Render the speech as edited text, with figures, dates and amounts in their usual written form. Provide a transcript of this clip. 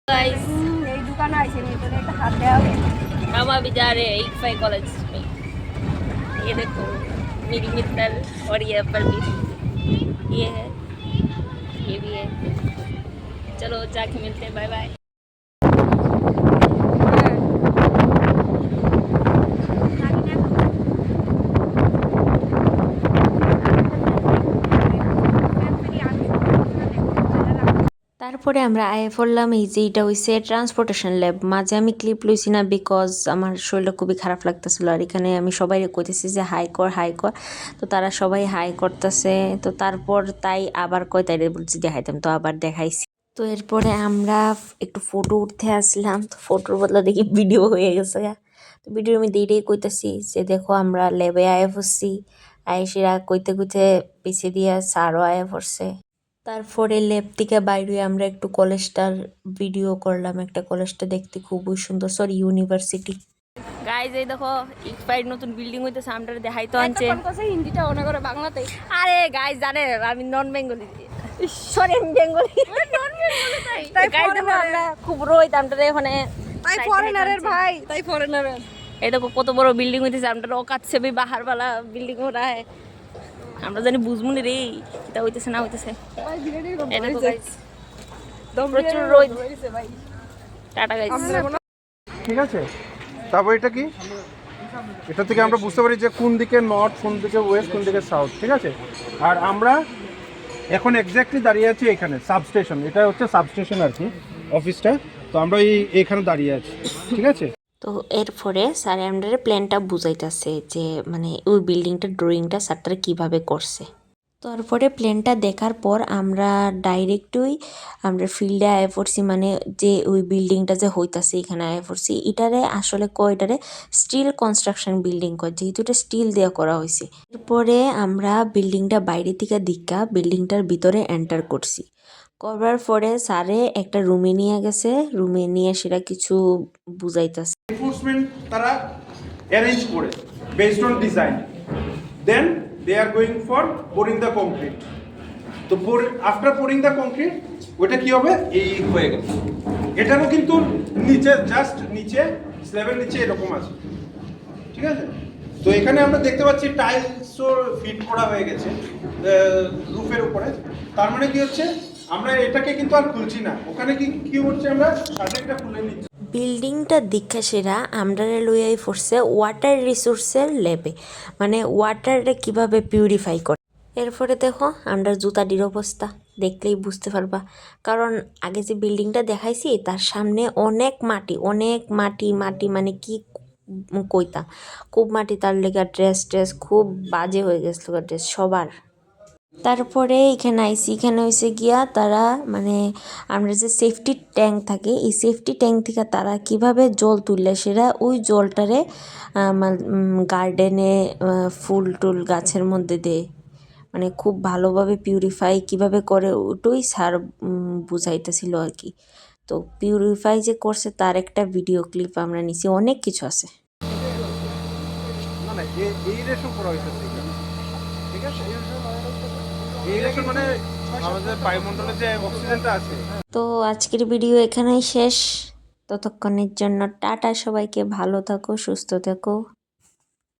Guys यही दुकान आई थी तो एक हाथ दे आओगे। हम अभी जा रहे हैं इक्फाई कॉलेज में। ये देखो मेरी मित्तल और ये परवीन, ये है, ये भी है। चलो जाके मिलते हैं, बाय बाय। তারপরে আমরা আয়ে পড়লাম এই যে এটা হইছে ট্রান্সপোর্টেশন ল্যাব। মাঝে আমি ক্লিপ লইছি না বিকজ আমার শরীরটা খুবই খারাপ লাগতেছিল, আর এখানে আমি সবাই কইতেছি যে হাই কর হাই কর, তো তারা সবাই হাই করতেছে। তো তারপর তাই আবার কয় তাই বলছি দেখাইতাম, তো আবার দেখাইছি। তো এরপরে আমরা একটু ফটো উঠতে আসলাম, তো ফটোর বদলা দেখি ভিডিও হয়ে গেছে। তো ভিডিওর আমি এইটাই কইতেছি যে দেখো আমরা ল্যাবে আয়ে পড়ছি, আয়েসিরা কইতে কইতে পিছিয়ে দিয়ে স্যারও আয়ে পড়ছে। তারপরে ল্যাব থেকে বাইরে আমরা একটু কলেজটার ভিডিও করলাম। একটা কলেজটা দেখতে খুবই সুন্দর, সরি ইউনিভার্সিটি। গাইজ এই দেখো ইকফাইর নতুন বিল্ডিং হইতেছে, আমরা দেখাই তো আনছে। কোন কথা হিন্দিটা অনেক করে বাংলাতে। আরে গাইজ জানে আমি নন বেঙ্গলি, সরি আমি বেঙ্গলি। নন বেঙ্গলি তাই গাইজ আমরা খুব রোহিত আমরা এখানে তাই ফরেনারের ভাই, তাই ফরেনারের। এই দেখো কত বড় বিল্ডিং হইতেছে, আমরা ওকাত সে भी बाहर वाला बिल्डिंग हो रहा है। আমরা জানি বুঝমুনি রে এটা হইতেছে না হইতেছে। ভাই ভিডিওটি এই দেখো গাইজ দম প্রচুর রোদ। হইছে ভাই। Tata guys. ঠিক আছে, তারপর এটা কি, এটা থেকে আমরা বুঝতে পারি যে কোন দিকে নর্থ, কোন দিকে ওয়েস্ট, কোন দিকে সাউথ। ঠিক আছে, আর আমরা এখন এক্স্যাক্টলি দাঁড়িয়ে আছি এখানে সাবস্টেশন, এটা হচ্ছে সাবস্টেশন আর কি অফিসটা। তো আমরা এইখানে দাঁড়িয়ে আছি। ঠিক আছে, তো এরপরে স্যার আমাদের প্ল্যানটা বুঝাইতেছে যে মানে ওই বিল্ডিংটা ড্রয়িংটা স্যারটারা কীভাবে করছে। তারপরে প্ল্যানটা দেখার পর আমরা ডাইরেক্টই আমরা ফিল্ডে আয়ে পড়ছি, মানে যে ওই বিল্ডিংটা যে হইতাছে এখানে আয়ে পড়ছি। এটারে আসলে কয় এটারে স্টিল কনস্ট্রাকশন বিল্ডিং কয়, যেহেতু এটা স্টিল দিয়ে করা হয়েছে। এরপরে আমরা বিল্ডিংটা বাইরে থেকে দিকা বিল্ডিংটার ভিতরে এন্টার করছি। করবার পরে স্যারে একটা রুমে নিয়ে গেছে, রুমে নিয়ে সেটা কিছু বুঝাইতেছে। এনফোর্সমেন্ট তারা অ্যারেঞ্জ করে based on design, then they are going for pouring the concrete. তো আফটার পোরিং দ্য কংক্রিট ওটা কি হবে, এই হয়ে গেল। এটারও কিন্তু নিচে জাস্ট নিচে স্ল্যাবের নিচে এরকম আছে। ঠিক আছে, তো এখানে আমরা দেখতে পাচ্ছি টাইলসও ফিট করা হয়ে গেছে রুফের উপরে। তার মানে কি হচ্ছে, আমরা এটাকে কিন্তু আর খুলছি না, ওখানে কি হচ্ছে আমরা শাটারটা খুলে নিচ্ছি। বিল্ডিংটা দীক্ষা সেরা আমরা লইয়াই পড়ছে ওয়াটার রিসোর্সের ল্যাবে, মানে ওয়াটারে কিভাবে পিউরিফাই করে। এরপরে দেখো আমরা জুতাটির অবস্থা দেখলেই বুঝতে পারবা, কারণ আগে যে বিল্ডিংটা দেখাইছি তার সামনে অনেক মাটি মানে কি কইতাম, খুব মাটি। তার লেগে ড্রেস খুব বাজে হয়ে গেছিল ড্রেস সবার। তারপরে এখানে আইসি, এখানে হয়েছে গিয়া তারা মানে আমরা যে সেফটি ট্যাঙ্ক থাকে এই সেফটি ট্যাঙ্ক থেকে তারা কিভাবে জল তুললে সেটা ওই জলটারে গার্ডেনে ফুল টুল গাছের মধ্যে দেয়, মানে খুব ভালোভাবে পিউরিফাই কিভাবে করে ওটাই স্যার বুঝাইতেছিল আর কি। তো পিউরিফাই যে করছে তার একটা ভিডিও ক্লিপ আমরা নিছি, অনেক কিছু আছে। না এই রেশন করা হয়েছে, ঠিক আছে, এই রেশন মানে আমাদের বায়ুমণ্ডলে যে অক্সিজেনটা আছে। তো আজকের ভিডিও এখানেই শেষ। ততক্ষণের জন্য টাটা, সবাইকে ভালো থাকো, সুস্থ থেকো।